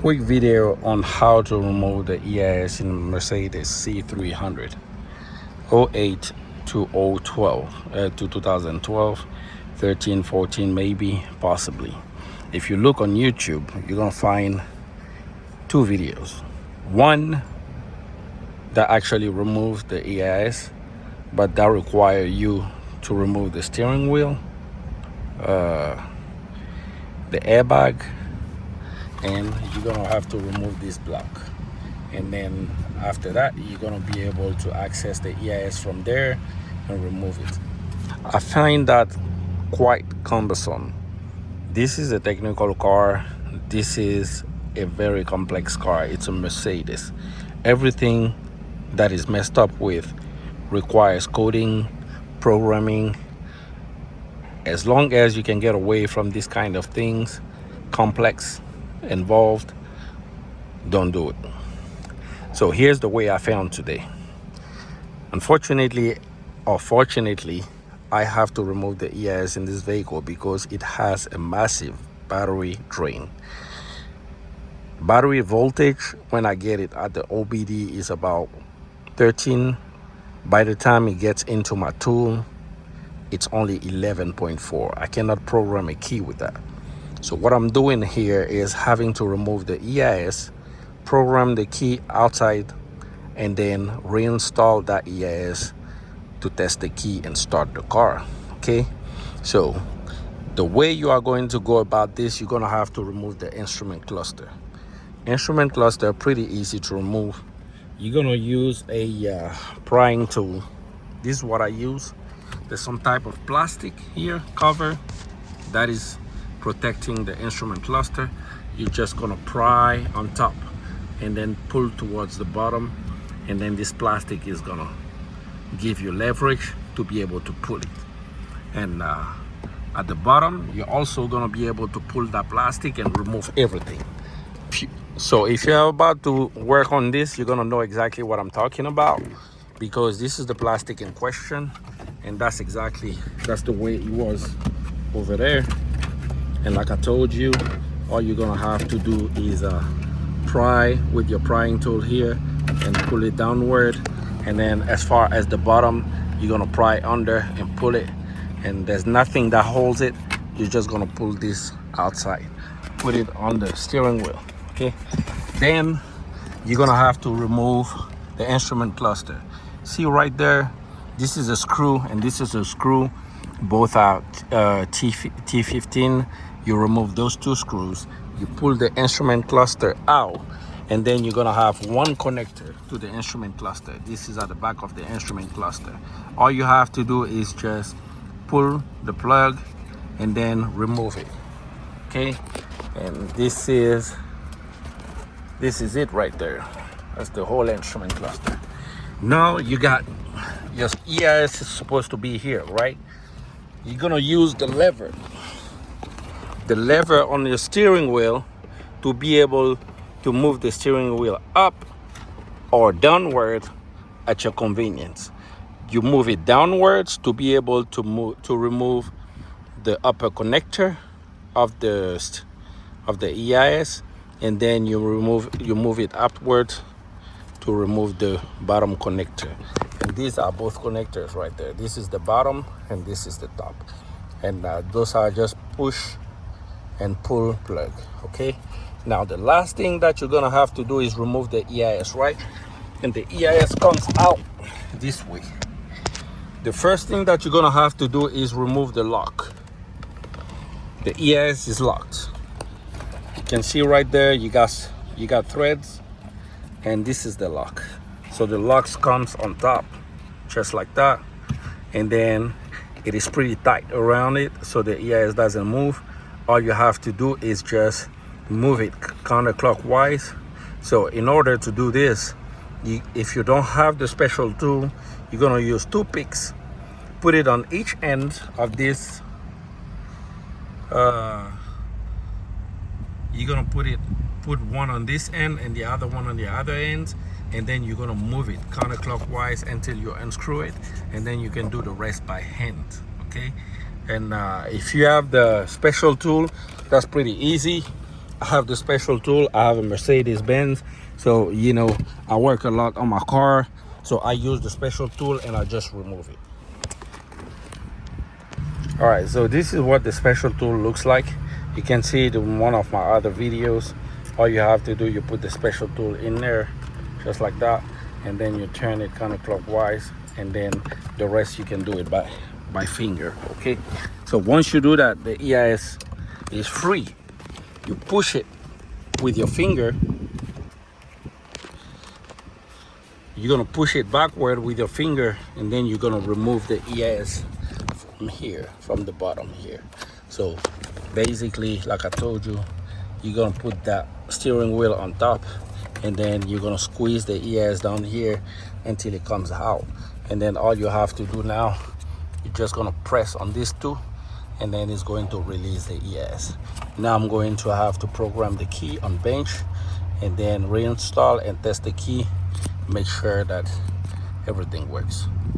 Quick video on how to remove the EIS in Mercedes C300 08 to 012 to 2012, 13, 14 maybe, possibly. If you look on YouTube, you're gonna find two videos. One that actually removes the EIS, but that requires you to remove the steering wheel, the airbag, and you're gonna have to remove this block. And then after that, you're gonna be able to access the EIS from there and remove it. I find that quite cumbersome. This is a technical car. This is a very complex car. It's a Mercedes. Everything that is messed up with requires coding, programming. As long as you can get away from this kind of things, complex, involved, don't do it. So here's the way I found today. Unfortunately or fortunately, I have to remove the EIS in this vehicle because it has a massive battery drain. Battery voltage when I get it at the OBD is about 13. By the time it gets into my tool, it's only 11.4. I cannot program a key with that. So what I'm doing here is having to remove the EIS, program the key outside, and then reinstall that EIS to test the key and start the car. Okay, so the way you are going to go about this, you're going to have to remove the instrument cluster. Instrument cluster, pretty easy to remove. You're going to use a prying tool. This is what I use. There's some type of plastic here cover that is protecting the instrument cluster. You're just going to pry on top and then pull towards the bottom, and then this plastic is going to give you leverage to be able to pull it. And at the bottom, you're also going to be able to pull that plastic and remove everything. So if you're about to work on this, you're going to know exactly what I'm talking about, because this is the plastic in question, and that's the way it was over there. And like I told you, all you're going to have to do is pry with your prying tool here and pull it downward. And then as far as the bottom, you're gonna pry under and pull it, and there's nothing that holds it. You're just gonna pull this outside, put it on the steering wheel. Okay, then you're gonna have to remove the instrument cluster. See right there, this is a screw and this is a screw. Both are T15. You remove those two screws, you pull the instrument cluster out, and then you're gonna have one connector to the instrument cluster. This is at the back of the instrument cluster. All you have to do is just pull the plug and then remove it. Okay, and this is it right there. That's the whole instrument cluster. Now you got your EIS is supposed to be here, right? You're gonna use the lever on your steering wheel to be able to move the steering wheel up or downward at your convenience. You move it downwards to be able to remove the upper connector of the EIS, and then you move it upward to remove the bottom connector. And these are both connectors right there. This is the bottom and this is the top, and those are just push and pull plug. Okay, now the last thing that you're gonna have to do is remove the EIS, right? And the EIS comes out this way. The first thing that you're gonna have to do is remove the lock. The EIS is locked. You can see right there, you got threads, and this is the lock. So the lock comes on top, just like that, and then it is pretty tight around it, so the EIS doesn't move. All you have to do is just move it counterclockwise. So in order to do this, if you don't have the special tool, you're gonna use two picks, put it on each end of this. You're gonna put one on this end and the other one on the other end, and then you're gonna move it counterclockwise until you unscrew it, and then you can do the rest by hand. Okay, and if you have the special tool, that's pretty easy. I have the special tool. I have a Mercedes Benz, so you know I work a lot on my car, so I use the special tool and I just remove it. All right, so this is what the special tool looks like. You can see it in one of my other videos. All you have to do, you put the special tool in there just like that, and then you turn it counterclockwise, and then the rest you can do it by finger. Okay, so once you do that, the EIS is free. You push it with your finger. You're gonna push it backward with your finger, and then you're gonna remove the EIS from here, from the bottom here. So basically, like I told you, you're gonna put that steering wheel on top, and then you're gonna squeeze the EIS down here until it comes out. And then all you have to do now, you're just gonna press on these two, and then it's going to release the EIS. Now I'm going to have to program the key on bench, and then reinstall and test the key, make sure that everything works.